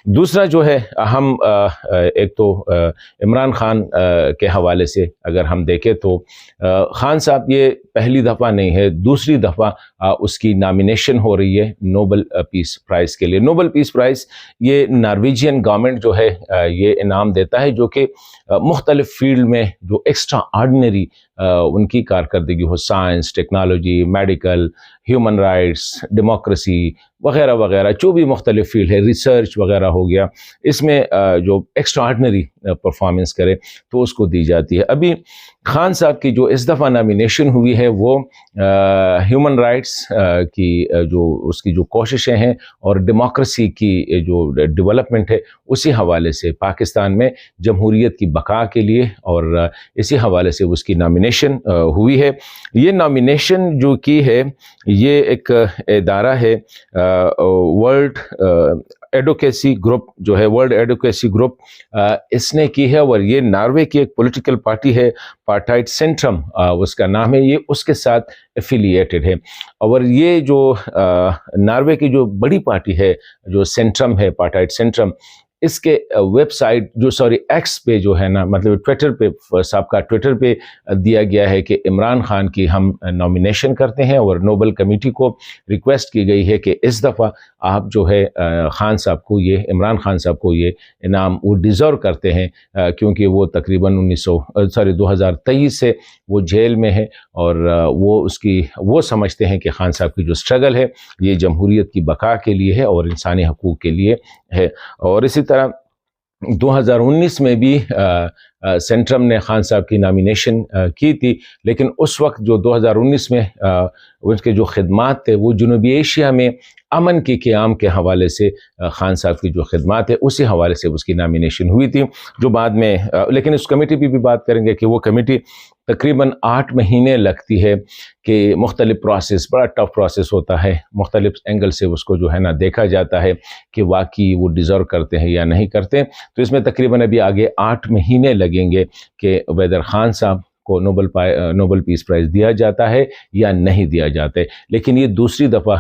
دوسرا جو ہے اہم ایک تو عمران خان کے حوالے سے اگر ہم دیکھیں تو خان صاحب یہ پہلی دفعہ نہیں ہے، دوسری دفعہ اس کی نامینیشن ہو رہی ہے نوبل پیس پرائز کے لیے۔ نوبل پیس پرائز یہ نارویجین گورنمنٹ جو ہے یہ انعام دیتا ہے، جو کہ مختلف فیلڈ میں جو ایکسٹرا آرڈنری ان کی کارکردگی ہو، science, technology, medical, human rights, democracy وغیرہ وغیرہ، جو بھی مختلف فیلڈ ہے، ریسرچ وغیرہ ہو گیا، اس میں جو ایکسٹرا آرڈنری پرفارمنس کرے تو اس کو دی جاتی ہے۔ ابھی خان صاحب کی جو اس دفعہ نامینیشن ہوئی ہے وہ ہیومن رائٹس کی جو اس کی جو کوششیں ہیں اور ڈیموکریسی کی جو ڈیولپمنٹ ہے اسی حوالے سے پاکستان میں جمہوریت کی بقا کے لیے، اور اسی حوالے سے اس کی نامینیشن ہوئی ہے۔ یہ نامینیشن جو کی ہے یہ ایک ادارہ ہے ورلڈ ایڈوکیسی گروپ جو ہے، ورلڈ ایڈوکیسی گروپ اس نے کی ہے، اور یہ ناروے کی ایک پولیٹیکل پارٹی ہے، پارٹائٹ سینٹرم اس کا نام ہے، یہ اس کے ساتھ ایفیلیٹڈ ہے۔ اور یہ جو ناروے کی جو بڑی پارٹی ہے جو سینٹرم ہے، پارٹائٹ سینٹرم، اس کے ویب سائٹ جو ایکس پہ جو ہے نا، مطلب ٹویٹر پہ، سابقہ ٹویٹر پہ دیا گیا ہے کہ عمران خان کی ہم نامینیشن کرتے ہیں، اور نوبل کمیٹی کو ریکویسٹ کی گئی ہے کہ اس دفعہ آپ جو ہے خان صاحب کو یہ عمران خان صاحب کو یہ انعام وہ ڈیزرو کرتے ہیں، کیونکہ وہ تقریباً 2023 سے وہ جیل میں ہے، اور وہ سمجھتے ہیں کہ خان صاحب کی جو اسٹرگل ہے یہ جمہوریت کی بقا کے لیے ہے اور انسانی حقوق کے لیے ہے۔ اور اسی طرح 2019 میں بھی سینٹرم نے خان صاحب کی نامینیشن کی تھی، لیکن اس وقت جو 2019 میں اس کے جو خدمات تھے وہ جنوبی ایشیا میں امن کے قیام کے حوالے سے خان صاحب کی جو خدمات ہے اسی حوالے سے اس کی نامینیشن ہوئی تھی، جو بعد میں لیکن اس کمیٹی پہ بھی بات کریں گے کہ وہ کمیٹی تقریباً 8 مہینے لگتی ہے کہ مختلف پروسیس، بڑا ٹف پروسیس ہوتا ہے، مختلف اینگل سے اس کو جو ہے نا دیکھا جاتا ہے کہ واقعی وہ ڈیزرو کرتے ہیں یا نہیں کرتے، تو اس میں تقریباً ابھی آگے 8 مہینے لگیں گے کہ ویدر خان صاحب کو نوبل پیس پرائز دیا جاتا ہے یا نہیں دیا جاتا ہے۔ لیکن یہ دوسری دفعہ